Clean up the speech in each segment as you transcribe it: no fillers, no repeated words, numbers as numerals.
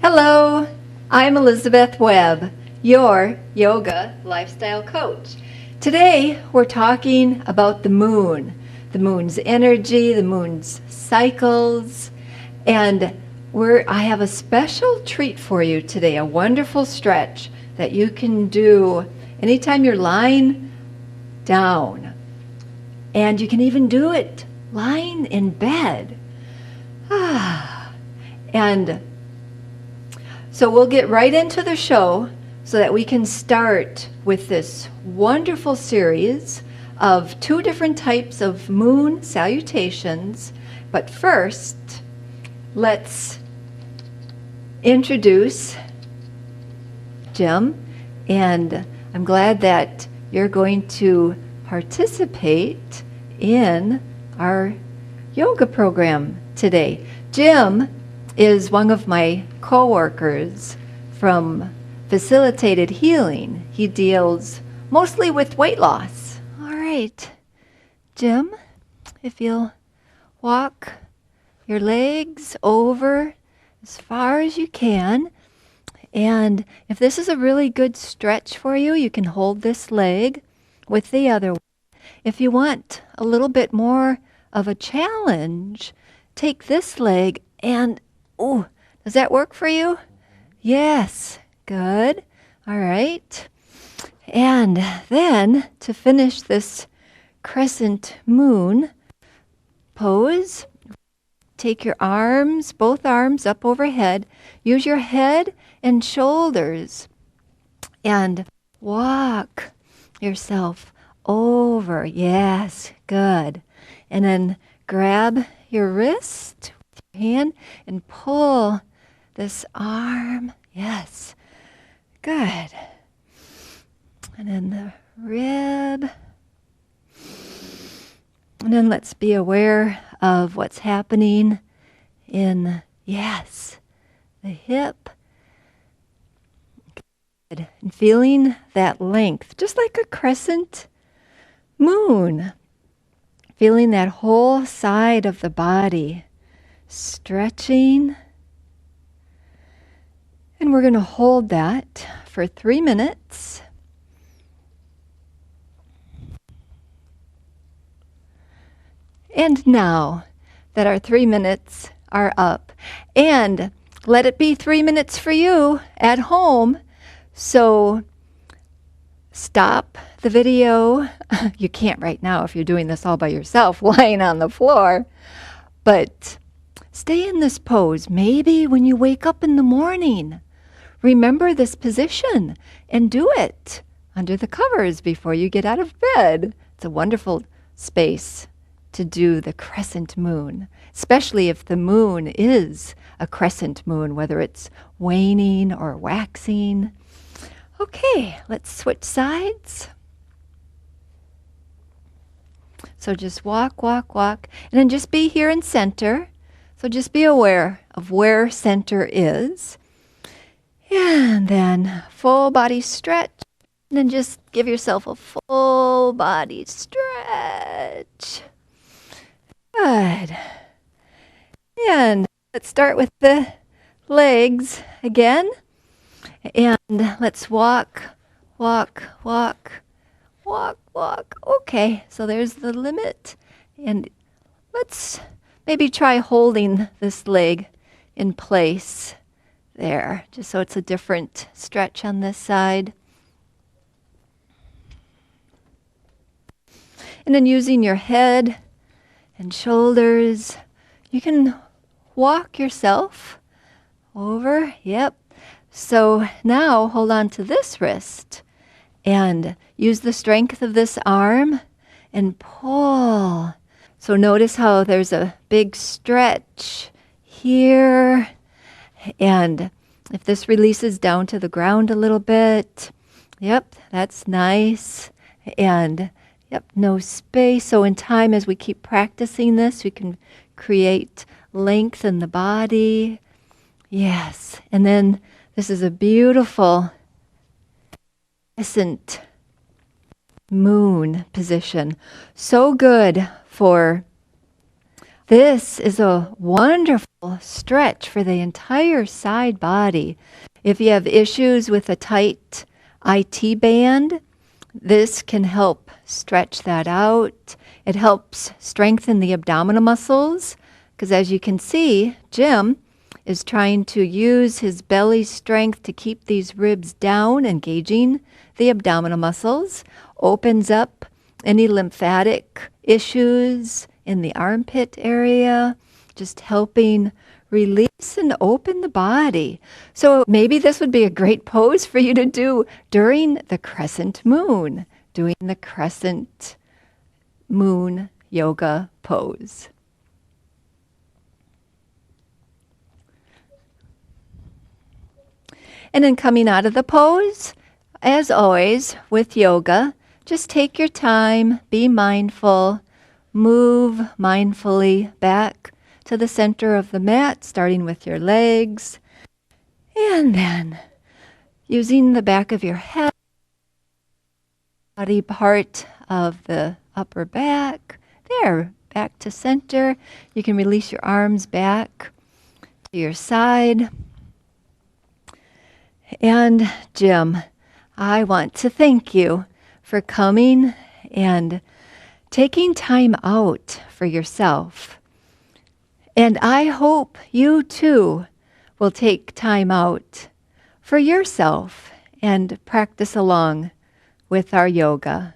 Hello, I'm Elizabeth Webb, your yoga lifestyle coach. Today we're talking about the moon's energy, the moon's cycles, and I have a special treat for you today, a wonderful stretch that you can do anytime you're lying down. And you can even do it lying in bed. And so we'll get right into the show so that we can start with this wonderful series of 2 different types of moon salutations. But first, let's introduce Jim, and I'm glad that you're going to participate in our yoga program today. Jim is one of my co-workers from Facilitated Healing. He deals mostly with weight loss. All right, Jim, if you'll walk your legs over as far as you can. And if this is a really good stretch for you, you can hold this leg with the other one. If you want a little bit more of a challenge, take this leg and does that work for you? Yes, good. All right. And then to finish this crescent moon pose, take your arms, both arms up overhead. Use your head and shoulders and walk yourself over. Yes, good. And then grab your wrist with your hand and pull this arm. Yes, good. And then the rib. And then let's be aware of what's happening in, the hip. Good. And feeling that length, just like a crescent moon. Feeling that whole side of the body stretching. And we're going to hold that for 3 minutes. And now that our 3 minutes are up, and let it be 3 minutes for you at home. So stop the video. You can't right now if you're doing this all by yourself, lying on the floor. But stay in this pose. Maybe when you wake up in the morning, remember this position and do it under the covers before you get out of bed. It's a wonderful space to do the crescent moon, especially if the moon is a crescent moon, whether it's waning or waxing. Okay, let's switch sides. So just walk, walk, walk, and then just be here in center. So just be aware of where center is. And then full body stretch. And then just give yourself a full body stretch. Good. And let's start with the legs again. And let's walk, walk, walk, walk, walk. Okay, so there's the limit. And let's maybe try holding this leg in place there, just so it's a different stretch on this side. And then using your head and shoulders, you can walk yourself over. Yep. So now hold on to this wrist and use the strength of this arm and pull. So notice how there's a big stretch here. And if this releases down to the ground a little bit, yep, that's nice. And yep, no space. So in time, as we keep practicing this, we can create length in the body. Yes. And then this is a beautiful crescent moon position. So good for This is a wonderful stretch for the entire side body. If you have issues with a tight IT band, this can help stretch that out. It helps strengthen the abdominal muscles because, as you can see, Jim is trying to use his belly strength to keep these ribs down, engaging the abdominal muscles, opens up any lymphatic issues in the armpit area, just helping release and open the body. So maybe this would be a great pose for you to do during the crescent moon, doing the crescent moon yoga pose. And then coming out of the pose, as always with yoga, just take your time, be mindful, move mindfully back to the center of the mat, starting with your legs, and then using the back of your head, body part of the upper back, there, back to center. You can release your arms back to your side. And Jim, I want to thank you for coming and taking time out for yourself. And I hope you too will take time out for yourself and practice along with our yoga.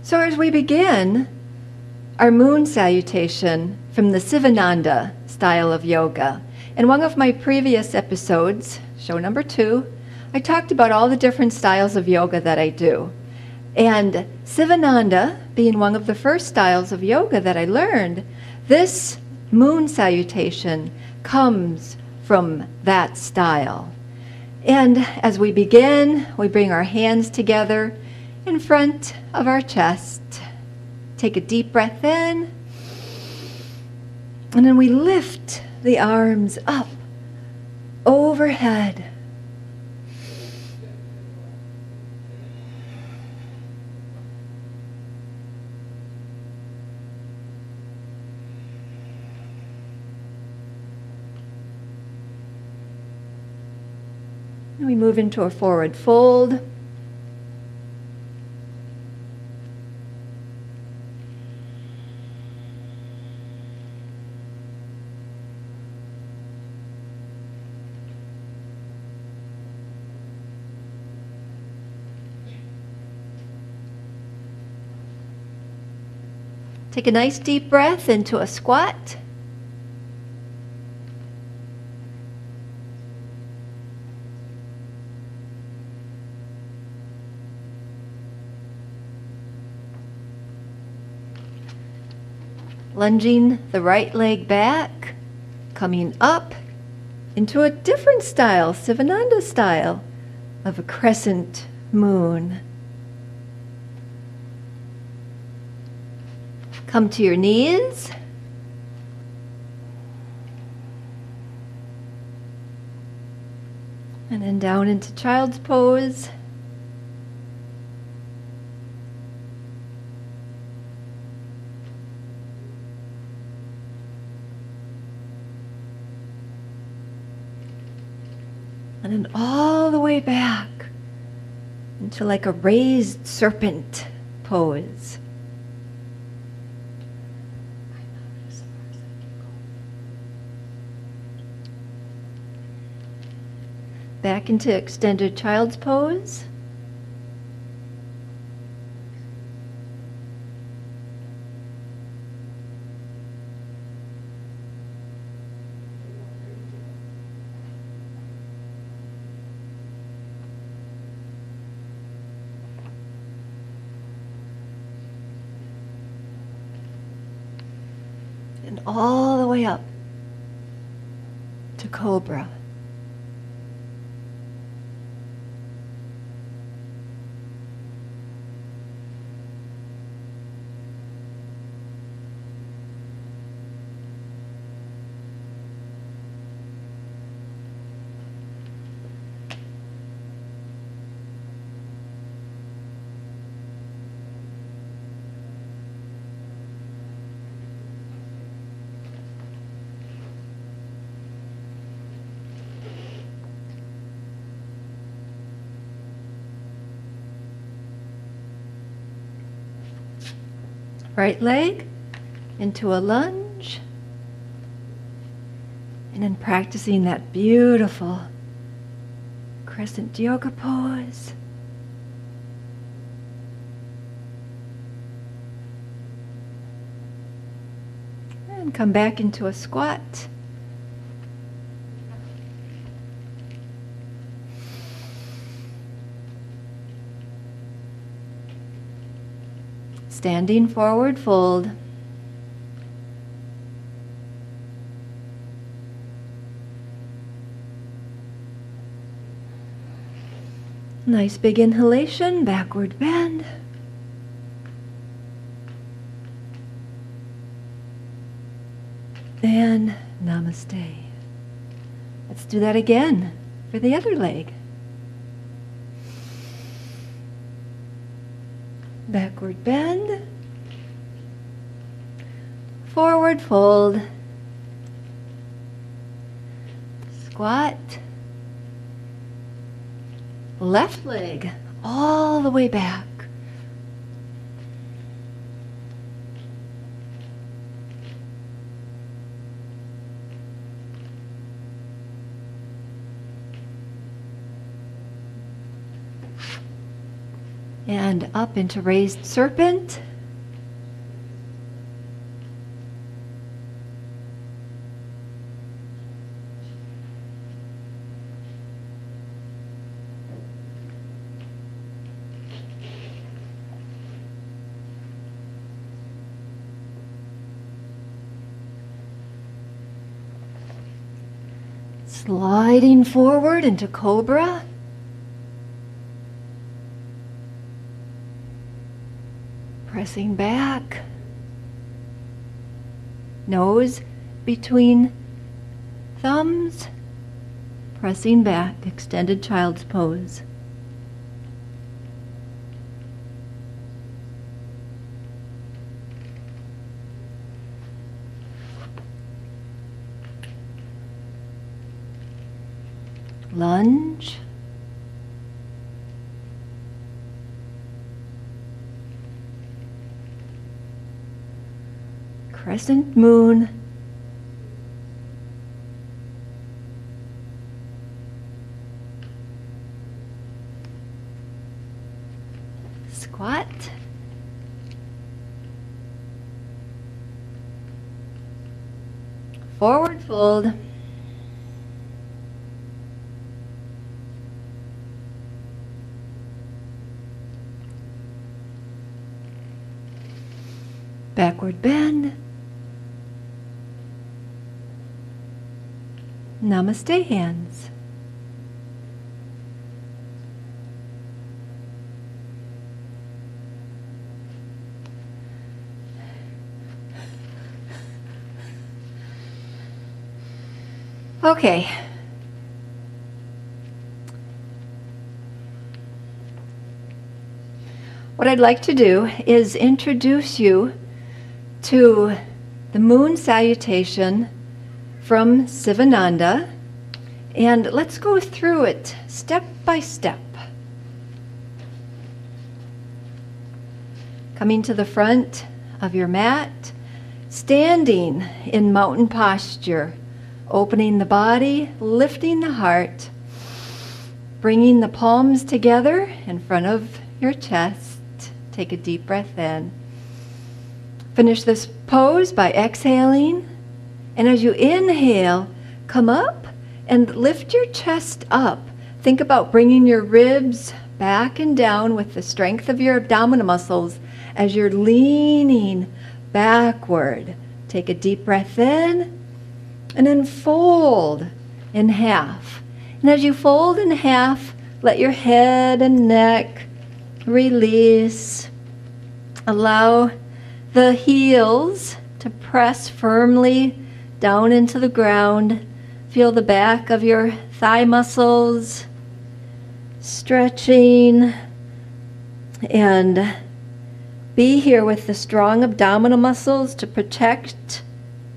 So as we begin our moon salutation from the Sivananda style of yoga, in one of my previous episodes, show number 2, I talked about all the different styles of yoga that I do. And Sivananda, being one of the first styles of yoga that I learned, this moon salutation comes from that style. And as we begin, we bring our hands together in front of our chest. Take a deep breath in, and then we lift the arms up overhead. And we move into a forward fold. Take a nice deep breath into a squat. Lunging the right leg back, coming up into a different style, Sivananda style of a crescent moon. Come to your knees. And then down into child's pose. And then all the way back into like a raised serpent pose. Back into extended child's pose. And all the way up to cobra. right leg into a lunge. And then practicing that beautiful crescent yoga pose. And come back into a squat. Standing forward fold. Nice big inhalation, backward bend. And namaste. Let's do that again for the other leg. Backward bend. Forward fold. Squat. Left leg all the way back. And up into raised serpent. Sliding forward into cobra. Pressing back. Nose between thumbs. Pressing back, extended child's pose. Lunge. Crescent moon. Squat. Forward fold. Backward bend. Namaste hands. Okay. What I'd like to do is introduce you to the moon salutation from Sivananda, and let's go through it step by step. Coming to the front of your mat, standing in mountain posture, opening the body, lifting the heart, bringing the palms together in front of your chest. Take a deep breath in. Finish this pose by exhaling, and as you inhale, come up and lift your chest up. Think about bringing your ribs back and down with the strength of your abdominal muscles as you're leaning backward. Take a deep breath in, and then fold in half. And as you fold in half, let your head and neck release. Allow the heels to press firmly down into the ground. Feel the back of your thigh muscles stretching, and be here with the strong abdominal muscles to protect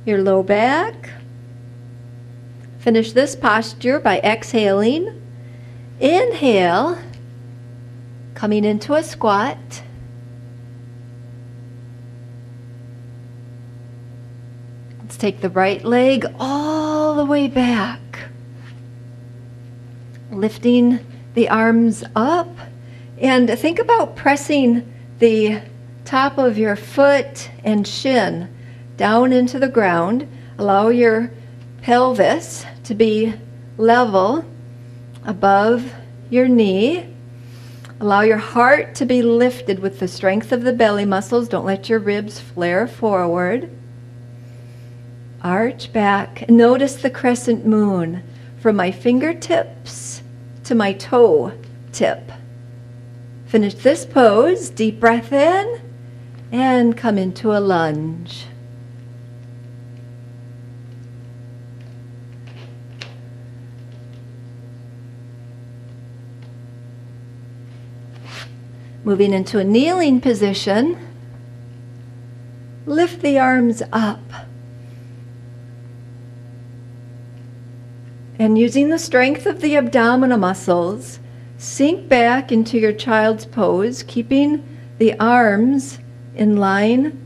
your low back. Finish this posture by exhaling. Inhale, coming into a squat. take the right leg all the way back, lifting the arms up, and think about pressing the top of your foot and shin down into the ground. Allow your pelvis to be level above your knee. Allow your heart to be lifted with the strength of the belly muscles. Don't let your ribs flare forward. Arch back. Notice the crescent moon from my fingertips to my toe tip. Finish this pose. Deep breath in and come into a lunge. Moving into a kneeling position, lift the arms up. And using the strength of the abdominal muscles, sink back into your child's pose, keeping the arms in line.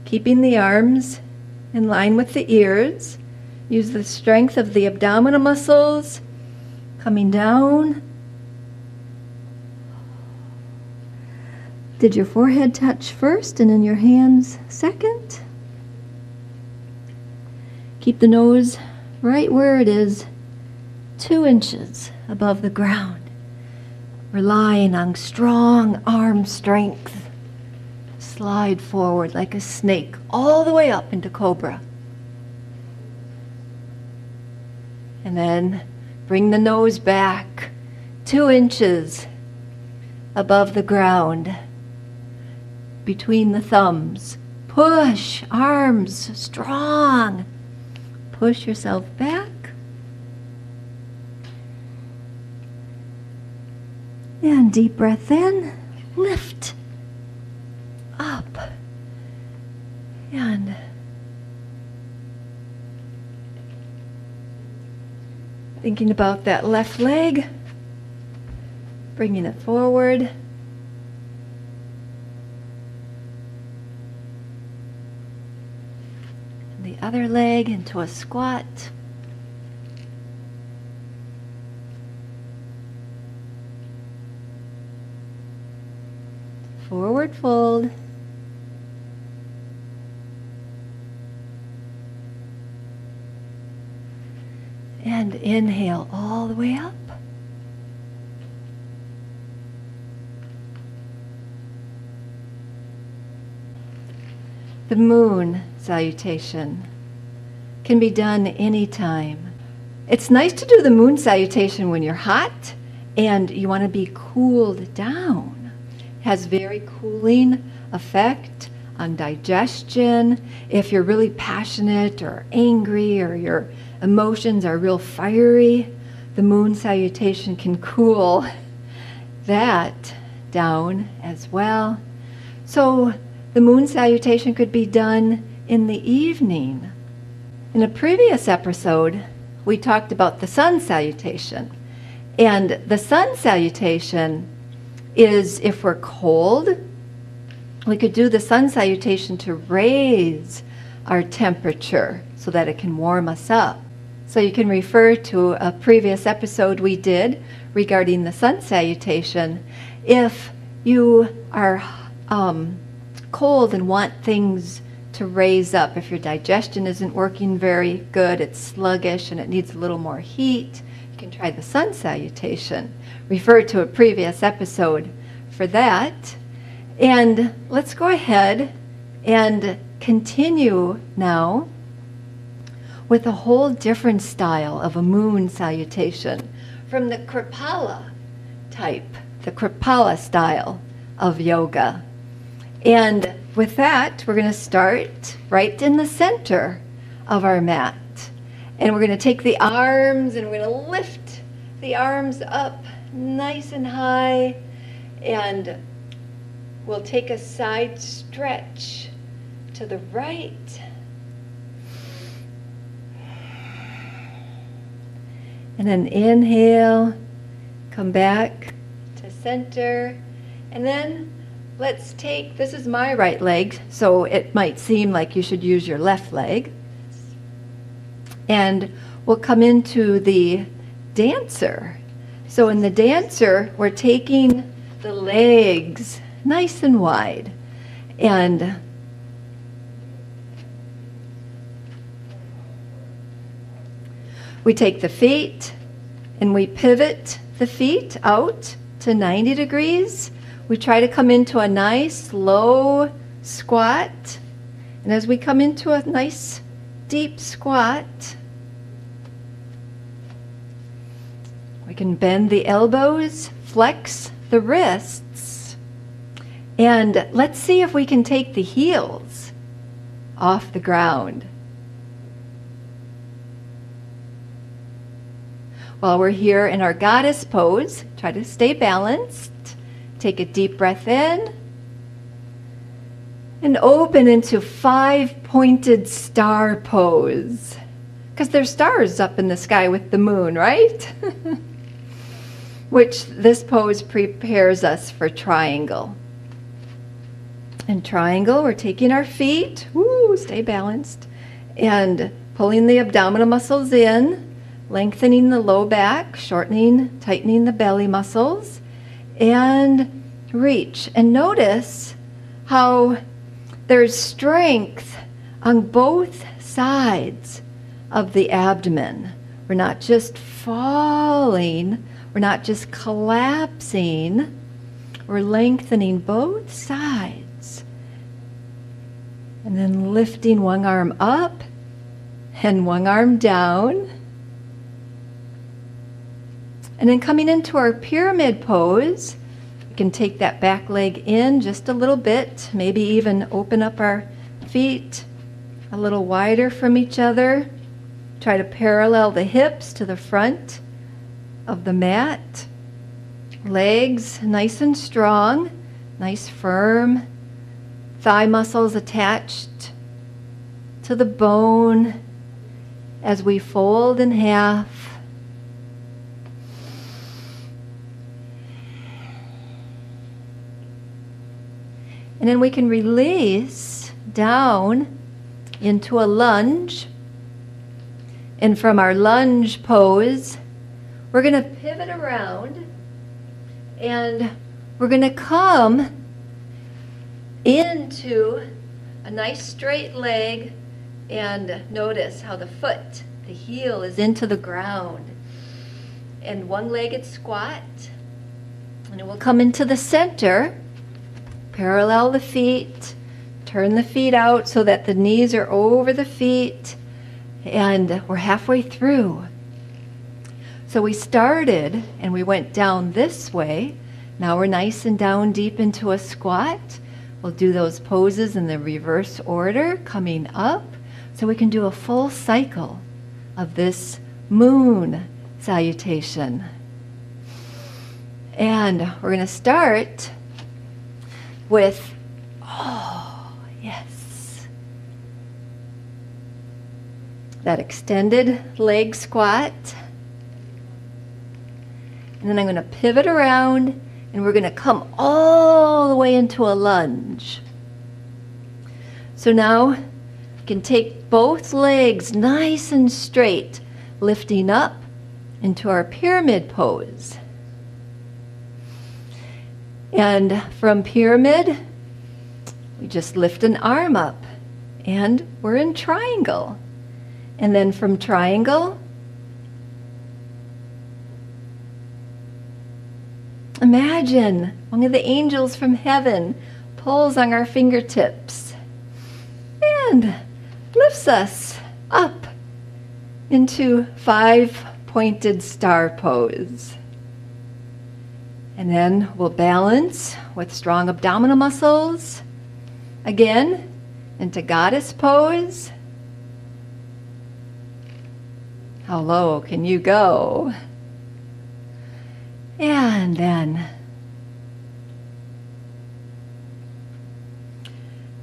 Keeping the arms in line with the ears. Use the strength of the abdominal muscles, coming down. Did your forehead touch first and then your hands second? Keep the nose right where it is, 2 inches above the ground. Relying on strong arm strength. Slide forward like a snake all the way up into cobra. And then bring the nose back 2 inches above the ground. Between the thumbs. Push, arms strong. Push yourself back. And deep breath in. Lift up. And thinking about that left leg. Bringing it forward. The other leg into a squat. Forward fold. And inhale all the way up. The moon salutation can be done anytime. It's nice to do the moon salutation when you're hot and you want to be cooled down. It has very cooling effect on digestion. If you're really passionate or angry or your emotions are real fiery, the moon salutation can cool that down as well. So the moon salutation could be done in the evening. In a previous episode, we talked about the sun salutation. And the sun salutation is if we're cold, we could do the sun salutation to raise our temperature so that it can warm us up. So you can refer to a previous episode we did regarding the sun salutation. If you are cold and want things to raise up, if your digestion isn't working very good, it's sluggish and it needs a little more heat, you can try the sun salutation. Refer to a previous episode for that. And let's go ahead and continue now with a whole different style of a moon salutation from the Kripala type, the Kripala style of yoga. And with that, we're going to start right in the center of our mat. And we're going to take the arms and we're going to lift the arms up nice and high. And we'll take a side stretch to the right. And then inhale, come back to center. And then let's take, this is my right leg, so it might seem like you should use your left leg. And we'll come into the dancer. So in the dancer, we're taking the legs nice and wide. And we take the feet and we pivot the feet out to 90 degrees. We try to come into a nice low squat. And as we come into a nice deep squat, we can bend the elbows, flex the wrists, and let's see if we can take the heels off the ground. While we're here in our goddess pose, try to stay balanced. Take a deep breath in and open into 5-pointed star pose. Because there's stars up in the sky with the moon, right? Which this pose prepares us for triangle. In triangle, we're taking our feet, stay balanced, and pulling the abdominal muscles in, lengthening the low back, shortening, tightening the belly muscles, and reach. And notice how there's strength on both sides of the abdomen. We're not just falling, we're not just collapsing, we're lengthening both sides. And then lifting one arm up and one arm down. And then coming into our pyramid pose, we can take that back leg in just a little bit, maybe even open up our feet a little wider from each other. Try to parallel the hips to the front of the mat. Legs nice and strong, nice firm. Thigh muscles attached to the bone as we fold in half. And then we can release down into a lunge. And from our lunge pose, we're going to pivot around and we're going to come into a nice straight leg, and notice how the foot, the heel is into the ground. And one-legged squat. And it will come into the center. Parallel the feet, turn the feet out so that the knees are over the feet, and we're halfway through. So we started and we went down this way. Now we're nice and down deep into a squat. We'll do those poses in the reverse order, coming up, so we can do a full cycle of this moon salutation. And we're going to start with, yes, that extended leg squat. And then I'm going to pivot around and we're going to come all the way into a lunge. So now you can take both legs nice and straight, lifting up into our pyramid pose. And from pyramid, we just lift an arm up and we're in triangle. And then from triangle, imagine one of the angels from heaven pulls on our fingertips and lifts us up into 5-pointed star pose. And then we'll balance with strong abdominal muscles. Again, into goddess pose. How low can you go? And then,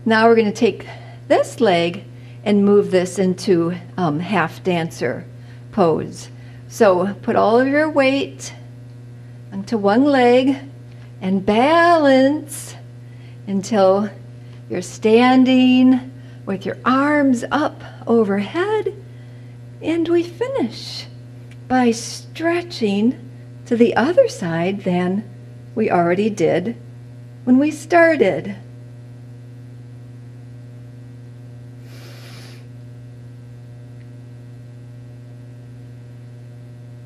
now we're going to take this leg and move this into half dancer pose. So put all of your weight onto one leg and balance until you're standing with your arms up overhead, and we finish by stretching to the other side than we already did when we started.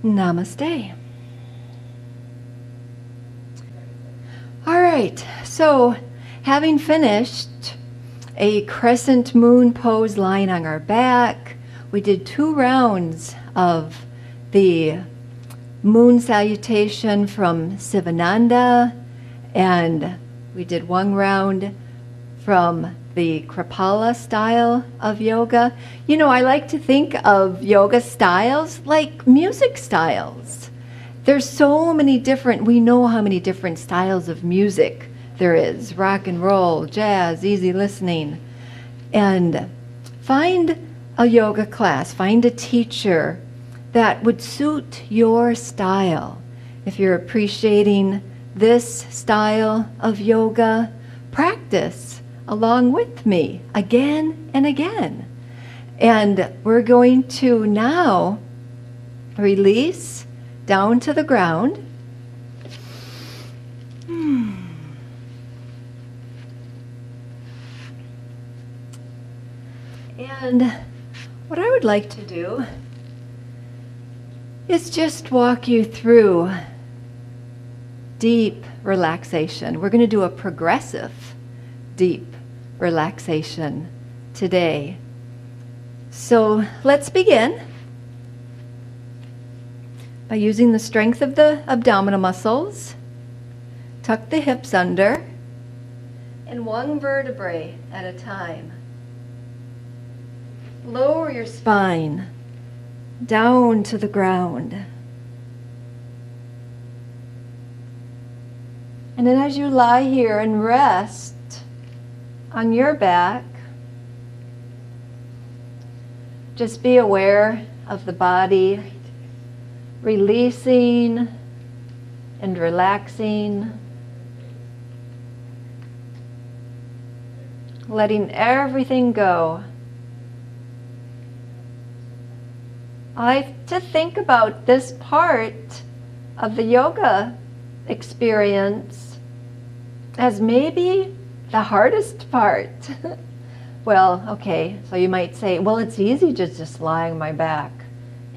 Namaste. All right, so having finished a crescent moon pose lying on our back, we did 2 rounds of the moon salutation from Sivananda, and we did 1 round from the Kripala style of yoga. You know, I like to think of yoga styles like music styles. There's so many different, we know how many different styles of music there is. Rock and roll, jazz, easy listening. And find a yoga class, find a teacher that would suit your style. If you're appreciating this style of yoga, practice along with me again and again. And we're going to now release down to the ground. And what I would like to do is just walk you through deep relaxation. We're going to do a progressive deep relaxation today. So let's begin by using the strength of the abdominal muscles. Tuck the hips under, and 1 vertebrae at a time. Lower your spine down to the ground. And then as you lie here and rest on your back, just be aware of the body releasing and relaxing, letting everything go. I like to think about this part of the yoga experience as maybe the hardest part. Well, okay, so you might say, well, it's easy to just lie on my back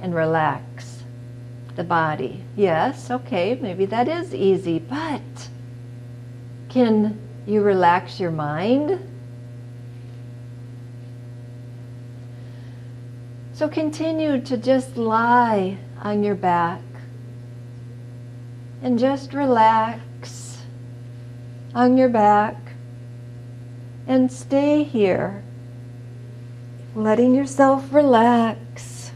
and relax the body. Yes, okay, maybe that is easy, but can you relax your mind? So continue to just lie on your back and just relax on your back and stay here, letting yourself relax.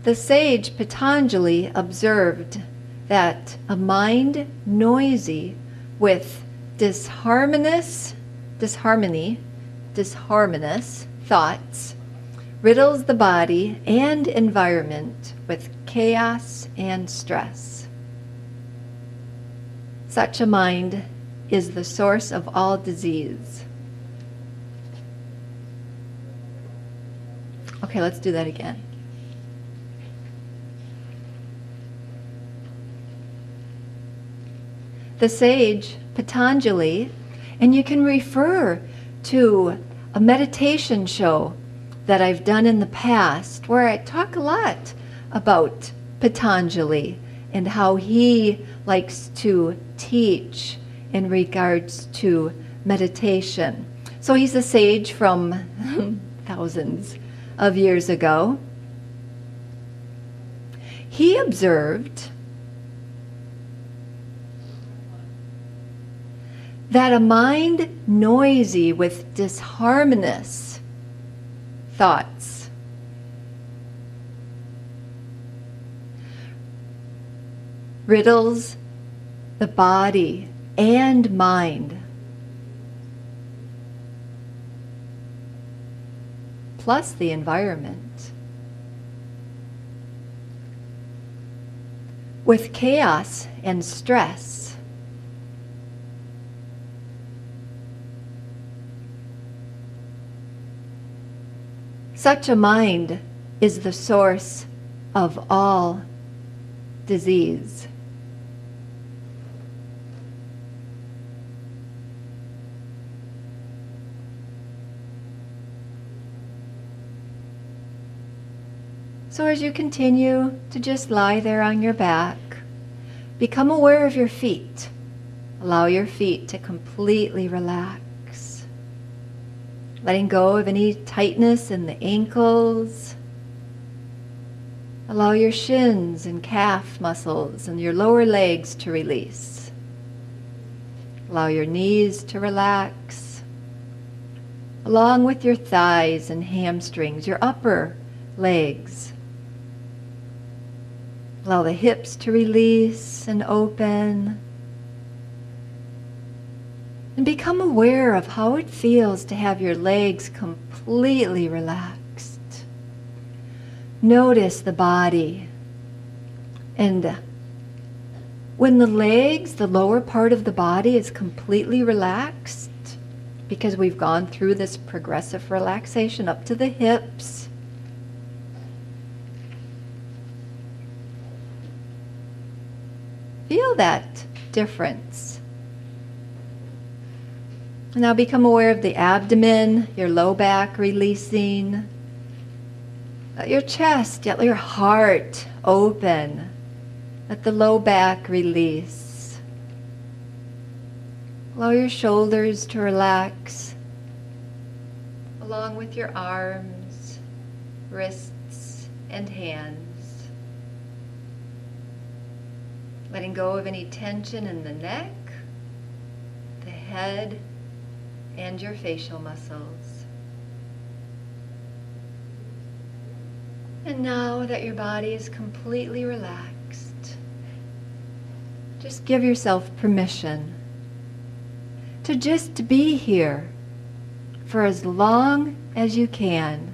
The sage Patanjali observed that a mind noisy with disharmonious thoughts riddles the body and environment with chaos and stress. Such a mind is the source of all disease. Okay, let's do that again. The sage Patanjali, and you can refer to a meditation show that I've done in the past where I talk a lot about Patanjali and how he likes to teach in regards to meditation. So he's a sage from thousands of years ago. He observed that a mind noisy with disharmonious thoughts riddles the body and mind plus the environment. With chaos and stress, such a mind is the source of all disease. So as you continue to just lie there on your back, become aware of your feet. Allow your feet to completely relax. Letting go of any tightness in the ankles. Allow your shins and calf muscles and your lower legs to release. Allow your knees to relax, along with your thighs and hamstrings, your upper legs. Allow the hips to release and open. And become aware of how it feels to have your legs completely relaxed. Notice the body. And when the legs, the lower part of the body, is completely relaxed, because we've gone through this progressive relaxation up to the hips, feel that difference. Now become aware of the abdomen, your low back releasing, let your chest, let your heart open, let the low back release. Allow your shoulders to relax, along with your arms, wrists, and hands. Letting go of any tension in the neck, the head, and your facial muscles. And now that your body is completely relaxed, just give yourself permission to just be here for as long as you can.